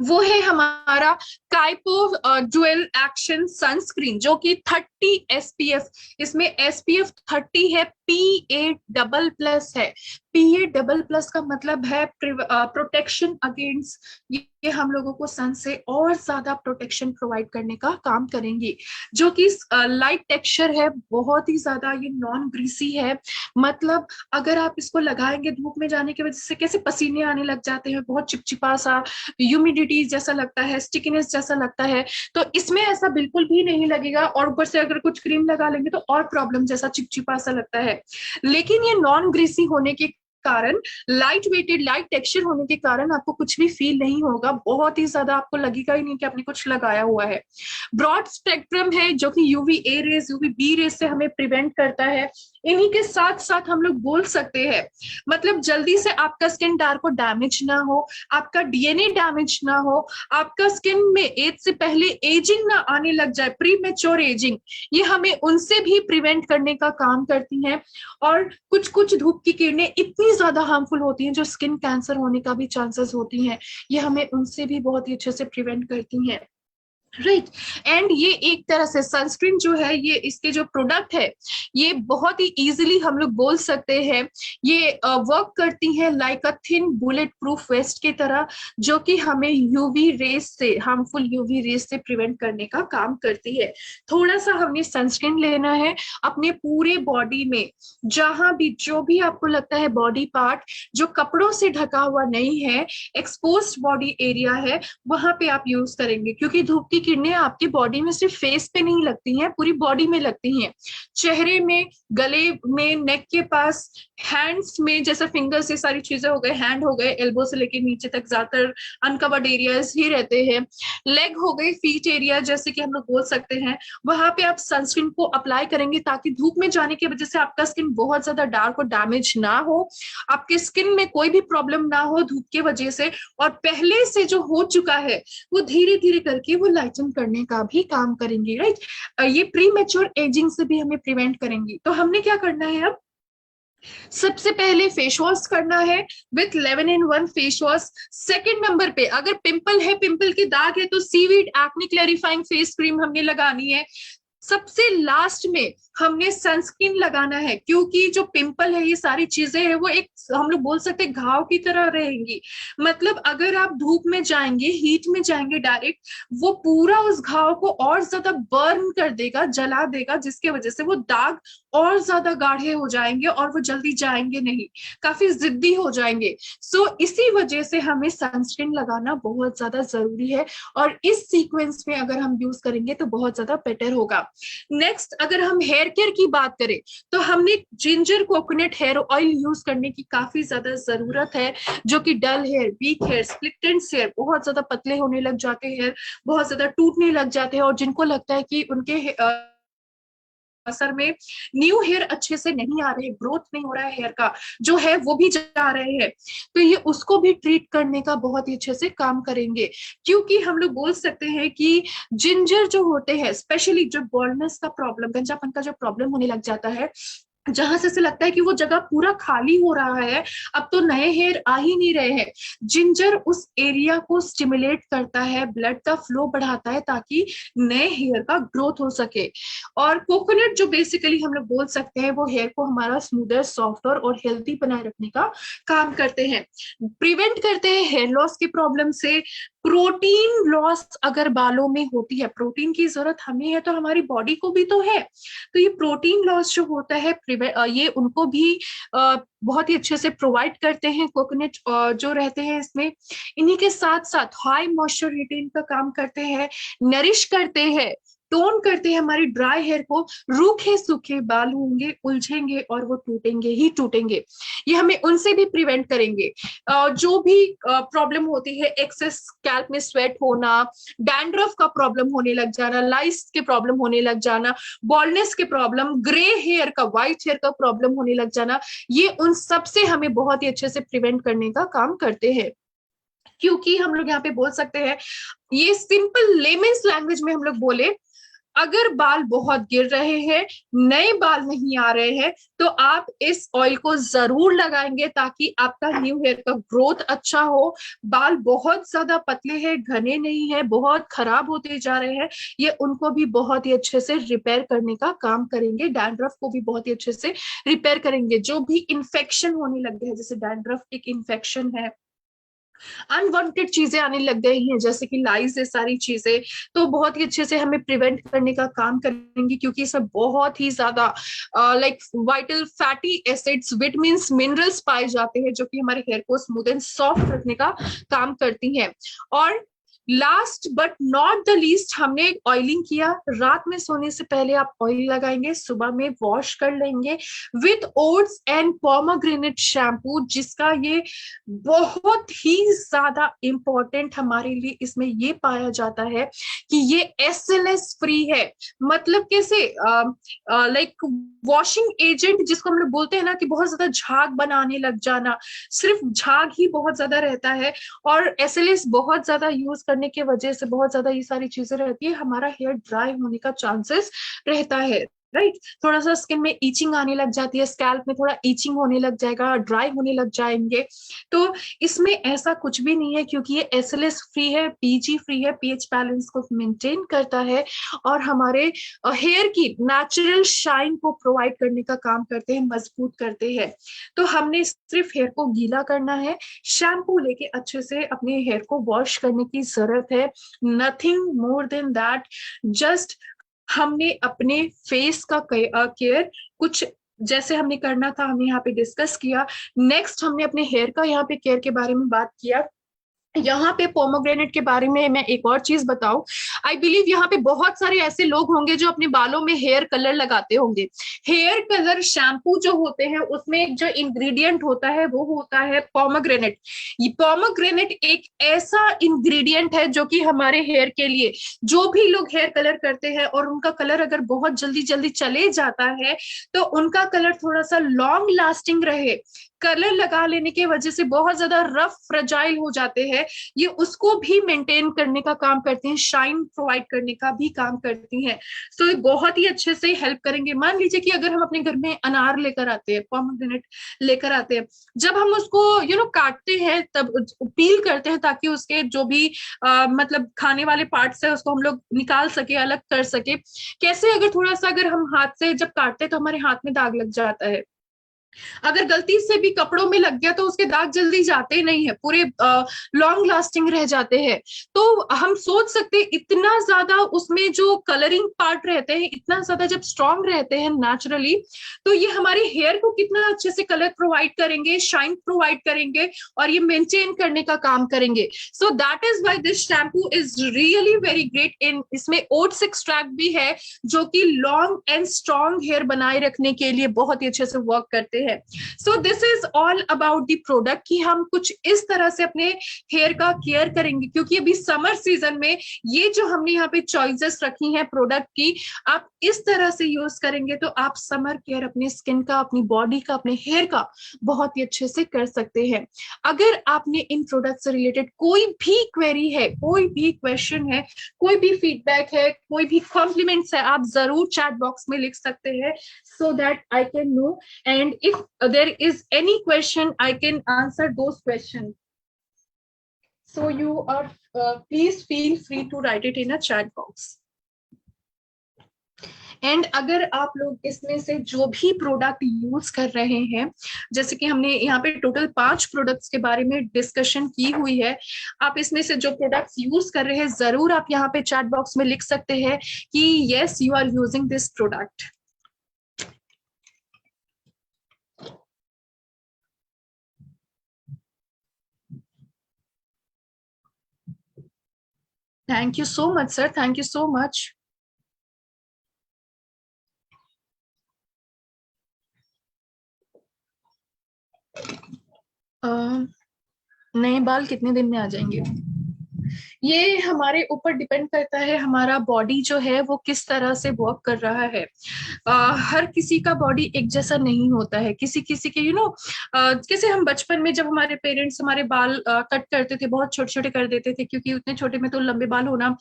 वो है हमारा काइपो डुअल एक्शन सनस्क्रीन जो कि 30 SPF, इसमें SPF 30 है, PA++ है। PA++ का मतलब है प्रोटेक्शन अगेंस्ट, ये हम लोगों को सन से और ज्यादा प्रोटेक्शन प्रोवाइड करने का काम करेंगी, जो कि लाइट टेक्सचर है, बहुत ही ज्यादा ये नॉन ग्रीसी है, मतलब अगर आप इसको लगाएंगे धूप में जाने की वजह से कैसे पसीने आने लग जाते हैं, बहुत चिपचिपा सा, ह्यूमिडिटी जैसा लगता है, स्टिकीनेस जैसा लगता है, तो इसमें ऐसा बिल्कुल भी नहीं लगेगा। और ऊपर से अगर कुछ क्रीम लगा लेंगे तो और प्रॉब्लम जैसा चिपचिपा सा लगता है, लेकिन ये नॉन ग्रीसी होने के कारण, लाइट वेटेड, लाइट टेक्सचर होने के कारण आपको कुछ भी फील नहीं होगा, बहुत ही ज्यादा आपको लगेगा ही नहीं कि आपने कुछ लगाया हुआ है। ब्रॉड स्पेक्ट्रम है जो कि UVA रेज, UVB रेज से हमें प्रिवेंट करता है। इन्हीं के साथ साथ हम लोग बोल सकते हैं, मतलब जल्दी से आपका स्किन डार्क को डैमेज ना हो, आपका DNA डैमेज ना हो, आपका स्किन में एज से पहले एजिंग ना आने लग जाए, प्री मैच्योर एजिंग, ये हमें उनसे भी प्रिवेंट करने का काम करती हैं। और कुछ कुछ धूप की किरणें इतनी ज्यादा हार्मफुल होती हैं जो स्किन कैंसर होने का भी चांसेस होती हैं, ये हमें उनसे भी बहुत ही अच्छे से प्रिवेंट करती हैं। राइट। एंड ये एक तरह से सनस्क्रीन जो है, ये इसके जो प्रोडक्ट है, ये बहुत ही इजीली हम लोग बोल सकते हैं ये वर्क करती है like a thin bullet proof waste की तरह, जो कि हमें यूवी रेस से, हार्मफुल यूवी रेस से प्रिवेंट करने का काम करती है। थोड़ा सा हमने सनस्क्रीन लेना है अपने पूरे बॉडी में, जहां भी जो भी आपको लगता है बॉडी पार्ट जो कपड़ों से ढका हुआ नहीं है, एक्सपोज्ड बॉडी एरिया है, वहां पे आप यूज करेंगे। क्योंकि धूप की किरणें आपकी बॉडी में सिर्फ फेस पे नहीं लगती हैं, पूरी बॉडी में लगती हैं, चेहरे में, गले में, नेक के पास, हैंड्स में, जैसे फिंगर्स, ये सारी चीजें हो गए, हैंड हो गए, एल्बो से लेके नीचे तक ज्यादातर अनकवर्ड एरियाज ही रहते हैं, लेग हो गए, फीट एरिया जैसे कि हम लोग बोल सकते हैं, वहां पे आप सनस्क्रीन को अप्लाई करेंगे ताकि धूप में जाने की वजह से आपका स्किन बहुत ज्यादा डार्क और डैमेज ना हो, आपके स्किन में कोई भी प्रॉब्लम ना हो धूप की वजह से, और पहले से जो हो चुका है वो धीरे धीरे करके वो लाइटन करने का भी काम करेंगी, राइट। ये प्री मेच्योर एजिंग से भी हमें प्रिवेंट करेंगी। तो हमने क्या करना है अब, सबसे पहले फेस वॉश करना है with 11 in 1 face wash. Second number पे अगर पिंपल है, पिंपल के दाग है, तो seaweed acne clarifying face cream हमने लगानी है। सबसे लास्ट में हमने सनस्क्रीन लगाना है, क्योंकि जो पिंपल है, ये सारी चीजें है, वो एक हम लोग बोल सकते हैं घाव की तरह रहेंगी। मतलब अगर आप धूप में जाएंगे, हीट में जाएंगे डायरेक्ट, वो पूरा उस घाव को और ज्यादा बर्न कर देगा, जला देगा, जिसकी वजह से वो दाग और ज्यादा गाढ़े हो जाएंगे और वो जल्दी जाएंगे नहीं, काफी जिद्दी हो जाएंगे। सो इसी वजह से हमें सनस्क्रीन लगाना बहुत ज्यादा जरूरी है, और इस सीक्वेंस में अगर हम यूज करेंगे तो बहुत ज्यादा बेटर होगा। नेक्स्ट, अगर हम हेयर केयर की बात करें, तो हमने ginger coconut hair oil use करने की काफी ज्यादा जरूरत है, जो कि dull hair, weak hair, split ends hair, बहुत ज्यादा पतले होने लग जाते हैं, बहुत ज्यादा टूटने लग जाते हैं, और जिनको लगता है कि उनके असर में न्यू हेयर अच्छे से नहीं आ रहे, ग्रोथ नहीं हो रहा है हेयर का, जो है वो भी जा रहे हैं, तो ये उसको भी ट्रीट करने का बहुत ही अच्छे से काम करेंगे। क्योंकि हम लोग बोल सकते हैं कि जिंजर जो होते हैं, स्पेशली जो बॉल्डनेस का प्रॉब्लम, गंजापन का जो प्रॉब्लम होने लग जाता है, जहां से लगता है कि वो जगह पूरा खाली हो रहा है, अब तो नए हेयर आ ही नहीं रहे हैं, जिंजर उस एरिया को स्टिमुलेट करता है, ब्लड का फ्लो बढ़ाता है, ताकि नए हेयर का ग्रोथ हो सके। और कोकोनट जो बेसिकली हम लोग बोल सकते हैं, वो हेयर को हमारा स्मूदर, सॉफ्टर और हेल्दी बनाए रखने का काम करते हैं, प्रिवेंट करते हैं हेयर लॉस की प्रॉब्लम से। प्रोटीन लॉस अगर बालों में होती है, प्रोटीन की जरूरत हमें है तो हमारी बॉडी को भी तो है, तो ये प्रोटीन लॉस जो होता है, ये उनको भी बहुत ही अच्छे से प्रोवाइड करते हैं कोकोनट जो रहते हैं इसमें। इन्हीं के साथ साथ हाई मॉइस्चर रिटेन का काम करते हैं, नरिश करते हैं, टोन करते हैं हमारी ड्राई हेयर को। रूखे सूखे बाल होंगे, उलझेंगे और वो टूटेंगे ही टूटेंगे, ये हमें उनसे भी प्रिवेंट करेंगे। जो भी प्रॉब्लम होती है, एक्सेस स्कैल्प में स्वेट होना, डैंड्रफ का प्रॉब्लम होने लग जाना, लाइस के प्रॉब्लम होने लग जाना, बॉल्डनेस के प्रॉब्लम, ग्रे हेयर का, व्हाइट हेयर का प्रॉब्लम होने लग जाना, ये उन सब से हमें बहुत ही अच्छे से प्रिवेंट करने का काम करते हैं। क्योंकि हम लोग यहाँ पे बोल सकते हैं, ये सिंपल लेमेन्स लैंग्वेज में हम लोग बोले, अगर बाल बहुत गिर रहे हैं, नए बाल नहीं आ रहे हैं, तो आप इस ऑयल को जरूर लगाएंगे, ताकि आपका न्यू हेयर का ग्रोथ अच्छा हो। बाल बहुत ज्यादा पतले हैं, घने नहीं है, बहुत खराब होते जा रहे हैं, ये उनको भी बहुत ही अच्छे से रिपेयर करने का काम करेंगे, डैंड्रफ को भी बहुत ही अच्छे से रिपेयर करेंगे। जो भी इन्फेक्शन होने लग गए हैं, जैसे डैंड्रफ एक इन्फेक्शन है, अनवांटेड चीजें आने लग गई हैं जैसे कि लाइस, ये सारी चीजें, तो बहुत ही अच्छे से हमें प्रिवेंट करने का काम करेंगे, क्योंकि इसमें बहुत ही ज्यादा like vital fatty acids, vitamins, minerals पाए जाते हैं, जो कि हमारे हेयर को स्मूथ एंड सॉफ्ट रखने का काम करती हैं। और last but not the least, हमने ऑयलिंग किया, रात में सोने से पहले आप ऑयल लगाएंगे, सुबह में वॉश कर लेंगे with oats and pomegranate shampoo, जिसका ये बहुत ही ज्यादा इंपॉर्टेंट हमारे लिए इसमें ये पाया जाता है कि ये एसएलएस फ्री है। मतलब कैसे, लाइक वॉशिंग एजेंट जिसको हम लोग बोलते हैं ना, कि बहुत ज्यादा झाग बनाने लग जाना, सिर्फ झाग ही बहुत ज्यादा रहता है, और एसएलएस बहुत ज्यादा यूज करने की वजह से बहुत ज्यादा ये सारी चीजें रहती है, हमारा हेयर ड्राई होने का चांसेस रहता है। राइट। थोड़ा सा स्किन में ईचिंग आने लग जाती है, स्कैल्प में थोड़ा ईचिंग होने लग जाएगा, ड्राई होने लग जाएंगे। तो इसमें ऐसा कुछ भी नहीं है, क्योंकि ये एसएलएस फ्री है, पीजी फ्री है, पीएच बैलेंस को मेंटेन करता है और हमारे हेयर की नेचुरल शाइन को प्रोवाइड करने का काम करते हैं, मजबूत करते हैं। तो हमने सिर्फ हेयर को गीला करना है, शैम्पू लेके अच्छे से अपने हेयर को वॉश करने की जरूरत है, nothing more than that. Just हमने अपने फेस का केयर कुछ जैसे हमने करना था, हमने यहाँ पे डिस्कस किया। नेक्स्ट हमने अपने हेयर का यहाँ पे केयर के बारे में बात किया। यहाँ पे पोमोग्रेनेट के बारे में मैं एक और चीज बताऊं, आई बिलीव यहाँ पे बहुत सारे ऐसे लोग होंगे जो अपने बालों में हेयर कलर लगाते होंगे। हेयर कलर शैम्पू जो होते हैं उसमें एक जो इंग्रेडिएंट होता है वो होता है पोमोग्रेनेट। ये पोमोग्रेनेट एक ऐसा इंग्रेडिएंट है जो कि हमारे हेयर के लिए, जो भी लोग हेयर कलर करते हैं और उनका कलर अगर बहुत जल्दी जल्दी चले जाता है तो उनका कलर थोड़ा सा लॉन्ग लास्टिंग रहे, कलर लगा लेने की वजह से बहुत ज्यादा रफ फ्रजाइल हो जाते हैं, ये उसको भी मेंटेन करने का काम करते हैं, शाइन प्रोवाइड करने का भी काम करती हैं। सो ये बहुत ही अच्छे से हेल्प करेंगे। मान लीजिए कि अगर हम अपने घर में अनार लेकर आते हैं, पोमेग्रेनेट लेकर आते हैं, जब हम उसको काटते हैं तब पील करते हैं ताकि उसके जो भी मतलब खाने वाले पार्ट्स है उसको हम लोग निकाल सके, अलग कर सके। कैसे, अगर थोड़ा सा अगर हम हाथ से जब काटते हैं तो हमारे हाथ में दाग लग जाता है, अगर गलती से भी कपड़ों में लग गया तो उसके दाग जल्दी जाते नहीं है, पूरे लॉन्ग लास्टिंग रह जाते हैं। तो हम सोच सकते हैं इतना ज्यादा उसमें जो कलरिंग पार्ट रहते हैं इतना ज्यादा जब स्ट्रांग रहते हैं नेचुरली, तो ये हमारे हेयर को कितना अच्छे से कलर प्रोवाइड करेंगे, शाइन प्रोवाइड करेंगे और ये मेंटेन करने का काम करेंगे। So that is why this shampoo is really very great. In इसमें ओट्स एक्सट्रैक्ट भी है जो कि लॉन्ग एंड स्ट्रांग हेयर बनाए रखने के लिए बहुत ही अच्छे से वर्क करते हैं। So this is all about the product कि हम कुछ इस तरह से अपने हेयर का केयर करेंगे, क्योंकि अभी समर सीजन में ये जो हमने यहाँ पे चॉइसेस रखी हैं प्रोडक्ट की, आप इस तरह से यूज करेंगे तो आप समर केयर अपनी स्किन का, अपनी बॉडी का, अपने हेयर का बहुत ही अच्छे से कर सकते हैं। अगर आपने इन प्रोडक्ट से रिलेटेड कोई भी क्वेरी है, कोई भी क्वेश्चन है, कोई भी फीडबैक है, कोई भी कॉम्प्लीमेंट्स है, आप जरूर चैट बॉक्स में लिख सकते हैं so that I can know, and if there is any question I can answer those questions. So you are please feel free to write it in a chat box. And अगर आप लोग इसमें से जो भी प्रोडक्ट यूज कर रहे हैं, जैसे कि हमने यहाँ पे टोटल 5 प्रोडक्ट्स के बारे में डिस्कशन की हुई है, आप इसमें से जो प्रोडक्ट्स यूज कर रहे हैं जरूर आप यहाँ पे चैट बॉक्स में लिख सकते हैं कि yes you are using this product. Thank you so much, sir. Thank you so much. नए बाल कितने दिन में आ जाएंगे? ये हमारे ऊपर डिपेंड करता है, हमारा बॉडी जो है वो किस तरह से वर्क कर रहा है। हर किसी का बॉडी एक जैसा नहीं होता है, किसी किसी के जैसे हम बचपन में जब हमारे पेरेंट्स हमारे बाल कट करते थे, बहुत छोटे छोटे कर देते थे, क्योंकि उतने छोटे में तो लंबे बाल होना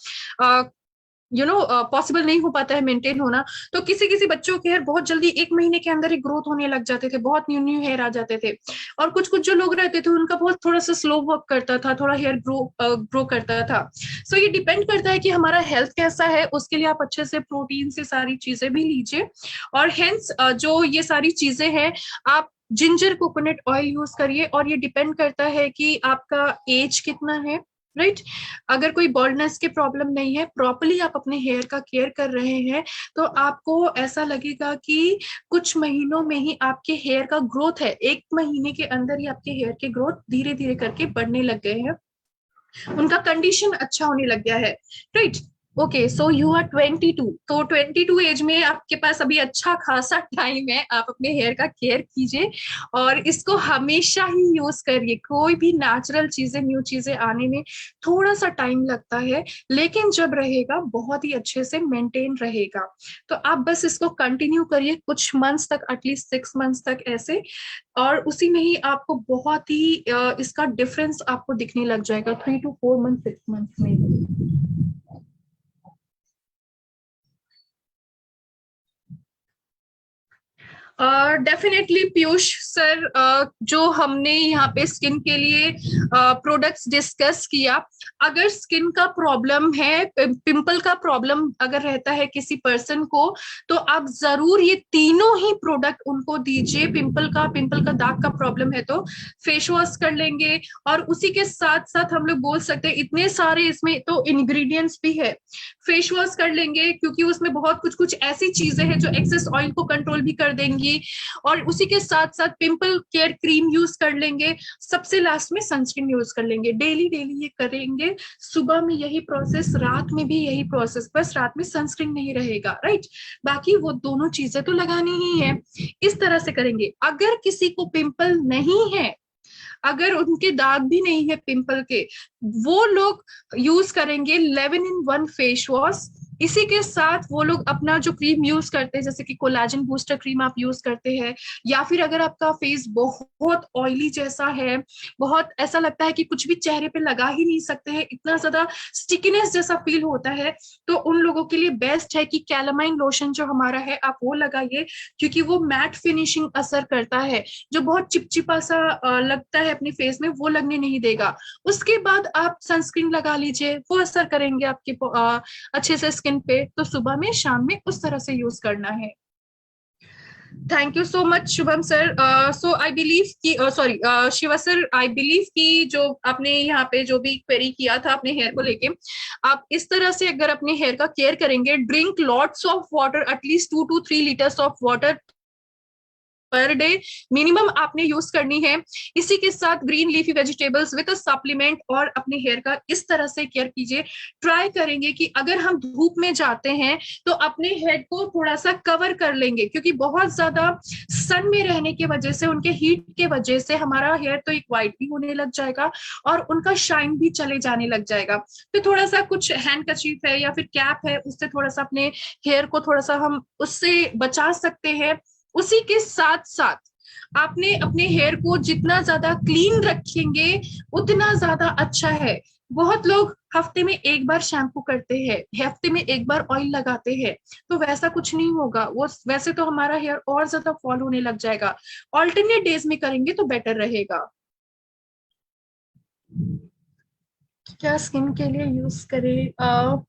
पॉसिबल नहीं हो पाता है, मेंटेन होना। तो किसी किसी बच्चों के हेयर बहुत जल्दी 1 महीने के अंदर ही ग्रोथ होने लग जाते थे, बहुत न्यू न्यू हेयर आ जाते थे। और कुछ कुछ जो लोग रहते थे उनका बहुत थोड़ा सा स्लो वर्क करता था, थोड़ा हेयर ग्रो करता था। सो ये डिपेंड करता है कि हमारा हेल्थ कैसा है, उसके लिए आप अच्छे से प्रोटीन से सारी चीजें भी लीजिए। और हेंस जो ये सारी चीजें हैं, आप जिंजर कोकोनट ऑयल यूज करिए। और ये डिपेंड करता है कि आपका एज कितना है, राइट। अगर कोई बॉल्डनेस की प्रॉब्लम नहीं है, प्रॉपरली आप अपने हेयर का केयर कर रहे हैं, तो आपको ऐसा लगेगा कि कुछ महीनों में ही आपके हेयर का ग्रोथ है, 1 महीने के अंदर ही आपके हेयर के ग्रोथ धीरे धीरे करके बढ़ने लग गए हैं, उनका कंडीशन अच्छा होने लग गया है, right. Okay, so you are 22, तो 22 एज में आपके पास अभी अच्छा खासा टाइम है, आप अपने हेयर का केयर कीजिए और इसको हमेशा ही यूज करिए। कोई भी नेचुरल चीजें, न्यू चीजें आने में थोड़ा सा टाइम लगता है, लेकिन जब रहेगा बहुत ही अच्छे से मेंटेन रहेगा। तो आप बस इसको कंटिन्यू करिए कुछ मंथ्स तक, एटलीस्ट 6 मंथ्स तक ऐसे, और उसी में ही आपको बहुत ही इसका डिफरेंस आपको दिखने लग जाएगा 3 to 4 मंथ, 6 मंथ में। डेफिनेटली पीयूष सर, जो हमने यहाँ पे स्किन के लिए प्रोडक्ट्स डिस्कस किया, अगर स्किन का प्रॉब्लम है, पिंपल का प्रॉब्लम अगर रहता है किसी पर्सन को, तो आप जरूर ये तीनों ही प्रोडक्ट उनको दीजिए। पिंपल का दाग का प्रॉब्लम है तो फेस वॉश कर लेंगे, और उसी के साथ साथ हम लोग बोल सकते हैं इतने सारे इसमें तो इंग्रेडिएंट्स भी है। फेस वॉश कर लेंगे क्योंकि उसमें बहुत कुछ कुछ ऐसी चीजें हैं जो एक्सेस ऑयल को कंट्रोल भी कर देंगी, और उसी के साथ साथ पिंपल केयर क्रीम यूज कर लेंगे, सबसे लास्ट में सनस्क्रीन यूज कर लेंगे। डेली डेली ये करेंगे, सुबह में यही प्रोसेस, रात में भी यही प्रोसेस, बस रात में सनस्क्रीन नहीं रहेगा, राइट। बाकी वो दोनों चीजें तो लगानी ही है। इस तरह से करेंगे। अगर किसी को पिंपल नहीं है, अगर उनके दाग भी नहीं है पिंपल के, वो लोग यूज करेंगे 11 in 1 फेस वॉश। इसी के साथ वो लोग अपना जो क्रीम यूज करते हैं, जैसे कि कोलाजन बूस्टर क्रीम आप यूज करते हैं, या फिर अगर आपका फेस बहुत ऑयली जैसा है, बहुत ऐसा लगता है कि कुछ भी चेहरे पे लगा ही नहीं सकते हैं, इतना ज्यादा स्टिकीनेस जैसा फील होता है, तो उन लोगों के लिए बेस्ट है कि कैलामाइन लोशन जो हमारा है आप वो लगाइए, क्योंकि वो मैट फिनिशिंग असर करता है। जो बहुत चिपचिपा सा लगता है अपने फेस में, वो लगने नहीं देगा। उसके बाद आप सनस्क्रीन लगा लीजिए, वो असर करेंगे आपके अच्छे से स्किन पे। तो सुबह में, शाम में उस तरह से यूज करना है। Thank you so much Shubham sir. So I believe कि sorry Shiva sir, I believe कि जो आपने यहाँ पे जो भी क्वेरी किया था अपने हेयर को लेके, आप इस तरह से अगर अपने हेयर का केयर करेंगे, drink lots of water, at least 2 to 3 liters of water per day minimum आपने यूज करनी है। इसी के साथ green leafy vegetables with supplement, और अपने हेयर का इस तरह से केयर कीजिए। ट्राई करेंगे कि अगर हम धूप में जाते हैं तो अपने हेड को थोड़ा सा कवर कर लेंगे, क्योंकि बहुत ज्यादा सन में रहने की वजह से, उनके हीट के वजह से हमारा हेयर तो एक व्हाइट भी होने लग जाएगा और उनका शाइन भी चले जाने लग जाएगा। तो थोड़ा सा कुछ हैंड कर्चीफ है या फिर कैप है, उससे थोड़ा सा अपने हेयर को थोड़ा सा हम उससे बचा सकते हैं। उसी के साथ साथ आपने अपने हेयर को जितना ज्यादा क्लीन रखेंगे उतना ज्यादा अच्छा है। बहुत लोग हफ्ते में एक बार शैम्पू करते हैं, हफ्ते में एक बार ऑयल लगाते हैं, तो वैसा कुछ नहीं होगा। वो वैसे तो हमारा हेयर और ज्यादा फॉल होने लग जाएगा। ऑल्टरनेट डेज में करेंगे तो बेटर रहेगा। क्या स्किन के लिए यूज करें?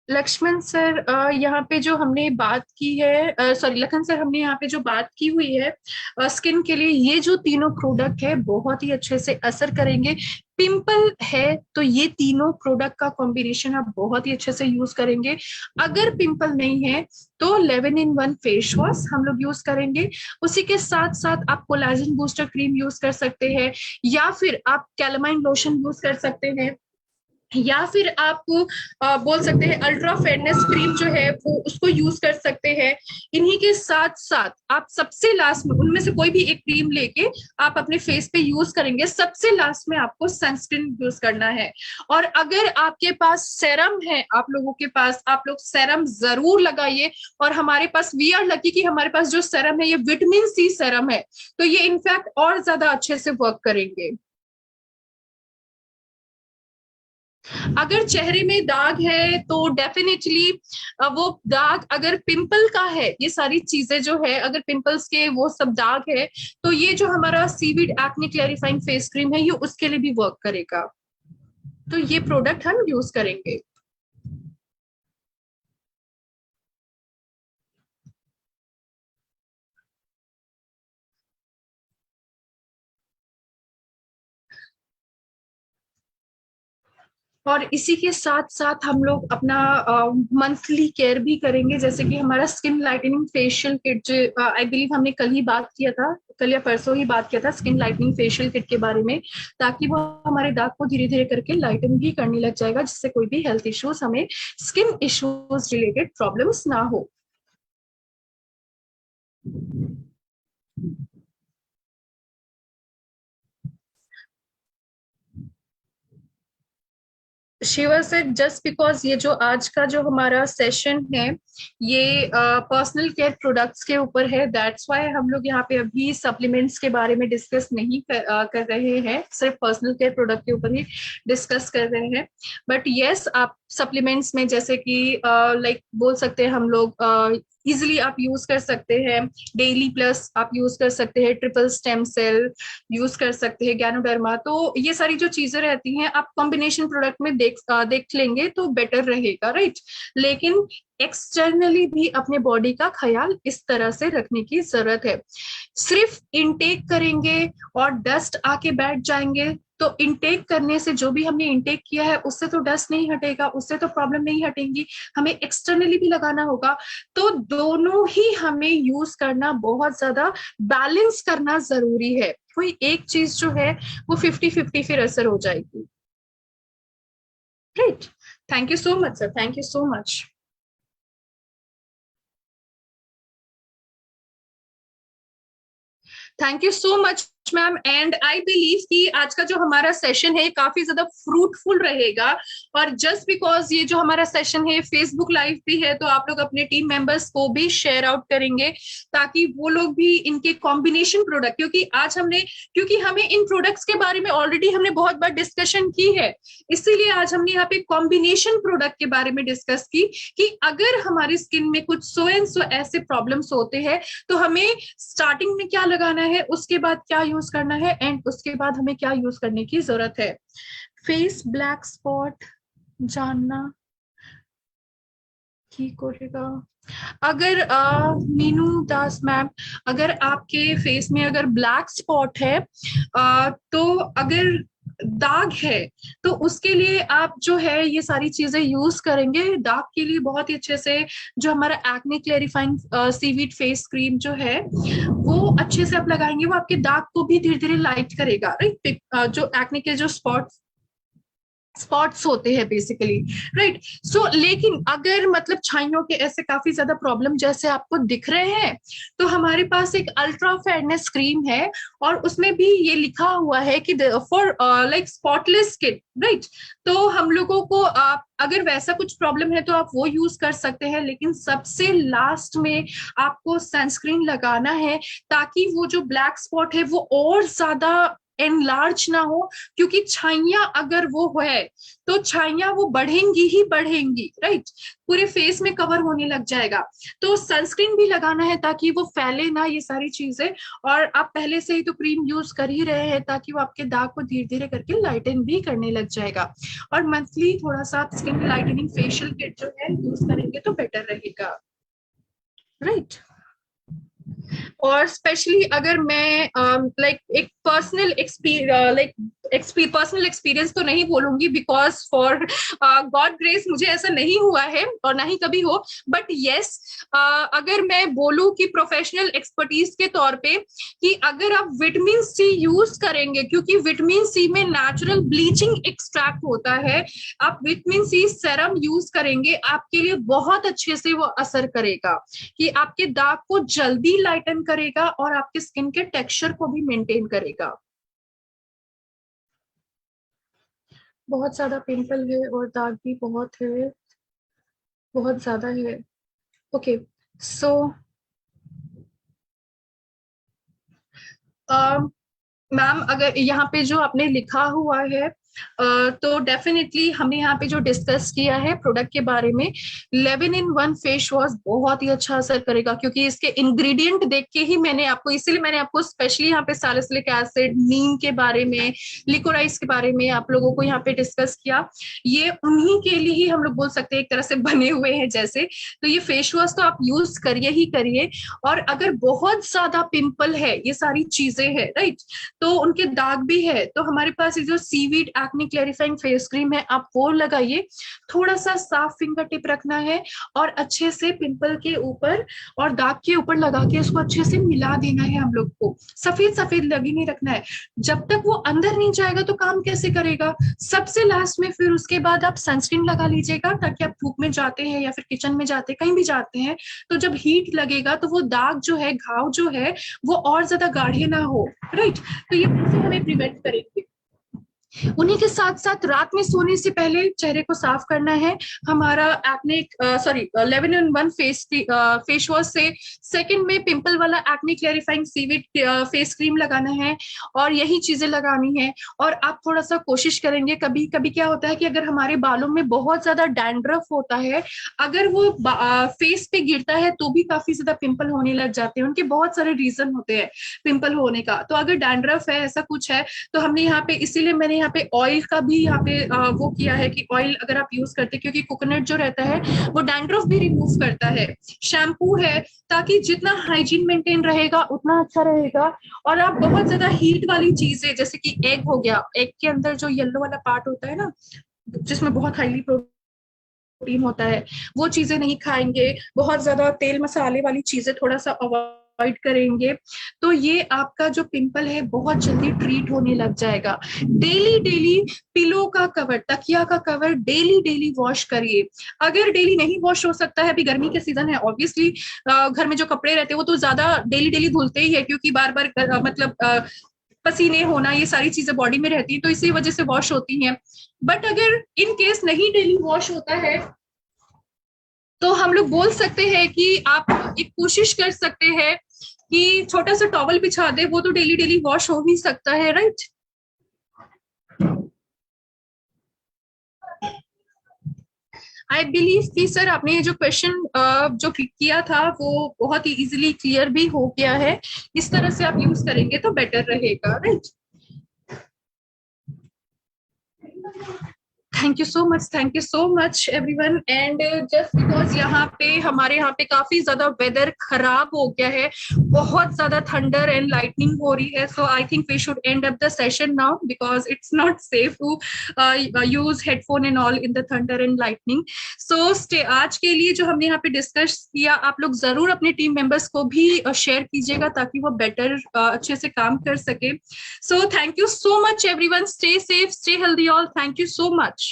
लक्ष्मण सर, यहाँ पे जो हमने बात की है, सॉरी लखन सर, हमने यहाँ पे जो बात की हुई है स्किन के लिए, ये जो तीनों प्रोडक्ट है बहुत ही अच्छे से असर करेंगे। पिंपल है तो ये तीनों प्रोडक्ट का कॉम्बिनेशन आप बहुत ही अच्छे से यूज करेंगे। अगर पिंपल नहीं है तो 11 in 1 फेस वॉश हम लोग यूज करेंगे। उसी के साथ साथ आप कोलाजन बूस्टर क्रीम यूज कर सकते हैं, या फिर आप कैलामाइन लोशन यूज कर सकते हैं, या फिर आप बोल सकते हैं अल्ट्रा फेयरनेस क्रीम जो है वो उसको यूज कर सकते हैं। इन्हीं के साथ साथ आप सबसे लास्ट में उनमें से कोई भी एक क्रीम लेके आप अपने फेस पे यूज करेंगे। सबसे लास्ट में आपको सनस्क्रीन यूज करना है। और अगर आपके पास सेरम है, आप लोगों के पास, आप लोग सेरम जरूर लगाइए। और हमारे पास, वी आर लकी कि हमारे पास जो सेरम है ये विटामिन सी सेरम है, तो ये इनफैक्ट और ज्यादा अच्छे से वर्क करेंगे। अगर चेहरे में दाग है तो डेफिनेटली वो दाग, अगर पिंपल का है, ये सारी चीजें जो है, अगर पिंपल्स के वो सब दाग है, तो ये जो हमारा seaweed acne clarifying face cream है ये उसके लिए भी वर्क करेगा। तो ये प्रोडक्ट हम यूज करेंगे। और इसी के साथ साथ हम लोग अपना मंथली केयर भी करेंगे, जैसे कि हमारा स्किन लाइटनिंग फेशियल किट, जो आई बिलीव हमने कल ही बात किया था, कल या परसों ही बात किया था स्किन लाइटनिंग फेशियल किट के बारे में, ताकि वो हमारे दाग को धीरे धीरे करके लाइटन भी करने लग जाएगा, जिससे कोई भी हेल्थ इश्यूज, हमें स्किन इश्यूज रिलेटेड प्रॉब्लम्स ना हो। शिवा सर, जस्ट बिकॉज ये जो आज का जो हमारा सेशन है ये पर्सनल केयर प्रोडक्ट्स के ऊपर है, दैट्स वाई हम लोग यहाँ पे अभी सप्लीमेंट्स के बारे में डिस्कस नहीं कर रहे हैं, सिर्फ पर्सनल केयर प्रोडक्ट के ऊपर ही डिस्कस कर रहे हैं। बट यस, आप सप्लीमेंट्स में, जैसे कि लाइक बोल सकते हैं हम लोग, इजिली आप यूज कर सकते हैं। डेली प्लस आप यूज कर सकते हैं, ट्रिपल स्टेम सेल यूज कर सकते हैं, गैनोडर्मा। तो ये सारी जो चीजें रहती हैं आप कॉम्बिनेशन प्रोडक्ट में देख लेंगे तो बेटर रहेगा, राइट। लेकिन एक्सटर्नली भी अपने बॉडी का ख्याल इस तरह से रखने की जरूरत है। सिर्फ इनटेक करेंगे और डस्ट आके बैठ जाएंगे तो इनटेक करने से, जो भी हमने इनटेक किया है उससे तो डस्ट नहीं हटेगा, उससे तो प्रॉब्लम नहीं हटेंगी, हमें एक्सटर्नली भी लगाना होगा। तो दोनों ही हमें यूज करना बहुत ज्यादा बैलेंस करना जरूरी है। कोई एक चीज जो है वो 50-50 फिर असर हो जाएगी, right. Thank you so much sir, thank you so much. Thank you so much ma'am. And I believe कि आज का जो हमारा सेशन है काफी ज्यादा फ्रूटफुल रहेगा। और जस्ट बिकॉज ये जो हमारा सेशन है फेसबुक लाइव भी है, तो आप लोग अपने टीम मेंबर्स को भी शेयर आउट करेंगे ताकि वो लोग भी इनके कॉम्बिनेशन प्रोडक्ट, क्योंकि आज हमने, क्योंकि हमें इन प्रोडक्ट्स के बारे में ऑलरेडी हमने बहुत बार डिस्कशन की है, इसीलिए आज हमने यहाँ पे कॉम्बिनेशन प्रोडक्ट के बारे में डिस्कस की कि अगर हमारी स्किन में कुछ सो एंड सो ऐसे प्रॉब्लम्स होते हैं तो हमें स्टार्टिंग में क्या लगाना है, उसके बाद क्या यूज करना है, एंड उसके बाद हमें क्या यूज करने की जरूरत है। फेस ब्लैक स्पॉट जानना ठीक रहेगा। अगर मीनू दास मैम, अगर आपके फेस में अगर ब्लैक स्पॉट है, तो अगर दाग है तो उसके लिए आप जो है ये सारी चीजें यूज करेंगे दाग के लिए बहुत ही अच्छे से। जो हमारा acne clarifying seaweed face cream जो है वो अच्छे से आप लगाएंगे, वो आपके दाग को भी धीरे धीरे लाइट करेगा, राइट। जो एक्ने के जो स्पॉट्स होते हैं बेसिकली, राइट। सो लेकिन अगर मतलब छाइयों के ऐसे काफी ज्यादा प्रॉब्लम जैसे आपको दिख रहे हैं, तो हमारे पास एक अल्ट्रा फेयरनेस क्रीम है और उसमें भी ये लिखा हुआ है कि for like spotless skin, right. तो हम लोगों को अगर वैसा कुछ प्रॉब्लम है तो आप वो यूज कर सकते हैं, लेकिन सबसे लास्ट में आपको सनस्क्रीन लगाना है ताकि वो जो ब्लैक स्पॉट है वो और ज्यादा एनलार्ज ना हो। क्योंकि छाइयां अगर वो है तो छाइयां वो बढ़ेंगी ही बढ़ेंगी, राइट, पूरे फेस में कवर होने लग जाएगा। तो सनस्क्रीन भी लगाना है ताकि वो फैले ना ये सारी चीजें। और आप पहले से ही तो क्रीम यूज कर ही रहे हैं ताकि वो आपके दाग को धीरे धीरे करके लाइटन भी करने लग जाएगा। और मंथली थोड़ा सा आप स्किन लाइटनिंग फेशियल किट जो है यूज करेंगे तो बेटर रहेगा, राइट। और स्पेशली अगर मैं लाइक एक पर्सनल एक्सपीरियंस तो नहीं बोलूंगी, बिकॉज फॉर गॉड ग्रेस मुझे ऐसा नहीं हुआ है और ना ही कभी हो। बट यस, अगर मैं बोलूं कि प्रोफेशनल एक्सपर्टीज के तौर पे कि अगर आप विटामिन सी यूज करेंगे, क्योंकि विटामिन सी में नेचुरल ब्लीचिंग एक्सट्रैक्ट होता है, आप विटामिन सी सेरम यूज करेंगे आपके लिए बहुत अच्छे से वो असर करेगा कि आपके दाग को जल्दी लाइटन करेगा और आपके स्किन के टेक्सचर को भी मेंटेन करेगा। बहुत ज्यादा पिंपल है और दाग भी बहुत है, बहुत ज्यादा है। ओके, सो मैम अगर यहाँ पे जो आपने लिखा हुआ है, तो डेफिनेटली हमने यहाँ पे जो डिस्कस किया है प्रोडक्ट के बारे में, 11 in 1 फेस वॉश बहुत ही अच्छा असर करेगा। क्योंकि इसके इंग्रेडिएंट देख के ही मैंने आपको, इसीलिए मैंने आपको स्पेशली यहाँ पे सैलिसिलिक एसिड, नीम के बारे में, लिकोराइस के बारे में आप लोगों को यहाँ पे डिस्कस किया। ये उन्हीं के लिए ही हम लोग बोल सकते हैं एक तरह से बने हुए हैं जैसे। तो ये फेस वॉश तो आप यूज करिए ही करिए। और अगर बहुत ज्यादा पिंपल है, ये सारी चीजें हैं, राइट, तो उनके दाग भी है, तो हमारे पास ये जो seaweed acne clarifying face cream है आप वो लगाइए। थोड़ा सा साफ फिंगर टिप रखना है और अच्छे से पिंपल के ऊपर और दाग के ऊपर लगा के उसको अच्छे से मिला देना है हम लोग को। सफेद सफेद लगी नहीं रखना है, जब तक वो अंदर नहीं जाएगा तो काम कैसे करेगा। सबसे लास्ट में फिर उसके बाद आप सनस्क्रीन लगा लीजिएगा, ताकि आप धूप में जाते हैं या फिर किचन में जाते हैं, कहीं भी जाते हैं, तो जब हीट लगेगा तो वो दाग जो है, घाव जो है, वो और ज्यादा गाढ़े ना हो, राइट। तो ये हमें प्रिवेंट करेंगे। उन्हीं के साथ साथ रात में सोने से पहले चेहरे को साफ करना है। हमारा acne sorry 11 in 1 face wash से सेकंड में पिंपल वाला acne clarifying civet face cream लगाना है, और यही चीजें लगानी है। और आप थोड़ा सा कोशिश करेंगे, कभी कभी क्या होता है कि अगर हमारे बालों में बहुत ज्यादा डैंड्रफ होता है, अगर वो फेस पे गिरता है तो भी काफी ज्यादा पिंपल होने लग जाते हैं। उनके बहुत सारे रीजन होते हैं पिंपल होने का। तो अगर डैंड्रफ है, ऐसा कुछ है, तो हमने यहाँ पे, इसीलिए मैंने यहाँ पे ऑयल का भी यहाँ पे वो किया है कि ऑयल अगर आप यूज करते हैं, क्योंकि कोकोनट जो रहता है वो डैंड्रफ भी रिमूव करता है। शैम्पू है, ताकि जितना हाइजीन मेंटेन रहेगा उतना अच्छा रहेगा। और आप बहुत ज्यादा हीट वाली चीजें, जैसे कि एग हो गया, एग के अंदर जो येलो वाला पार्ट होता है ना, जिसमें बहुत हाईली प्रोटीन होता है, वो चीजें नहीं खाएंगे। बहुत ज्यादा तेल मसाले वाली चीजें थोड़ा सा अवॉइड करेंगे, तो ये आपका जो पिंपल है बहुत जल्दी ट्रीट होने लग जाएगा। डेली डेली पिलो का कवर, तकिया का कवर डेली डेली वॉश करिए। अगर डेली नहीं वॉश हो सकता है, अभी गर्मी के सीजन है, ऑब्वियसली घर में जो कपड़े रहते हैं वो तो ज्यादा डेली डेली धुलते ही है, क्योंकि बार बार मतलब पसीने होना, ये सारी चीजें बॉडी में रहती है, तो इसी वजह से वॉश होती हैं। बट अगर इन केस नहीं डेली वॉश होता है, तो हम लोग बोल सकते हैं कि आप एक कोशिश कर सकते हैं कि छोटा सा टॉवल बिछा दे, वो तो डेली डेली वॉश हो ही सकता है, राइट। आई बिलीव कि सर आपने ये जो क्वेश्चन जो पिक किया था वो बहुत ही इजीली क्लियर भी हो गया है। इस तरह से आप यूज करेंगे तो बेटर रहेगा, right. Thank you so much everyone. And just because यहाँ पे हमारे यहाँ पे काफी ज्यादा वेदर खराब हो गया है, बहुत ज्यादा थंडर एंड लाइटनिंग हो रही है, so I think we should end up the session now, because it's not safe to use headphone and all in the thunder and lightning. So stay, आज के लिए जो हमने यहाँ पे डिस्कस किया, आप लोग जरूर अपने टीम मेंबर्स को भी शेयर कीजिएगा, ताकि वो बेटर अच्छे से काम कर सके। So thank you so much everyone, stay safe, stay healthy all, thank you so much.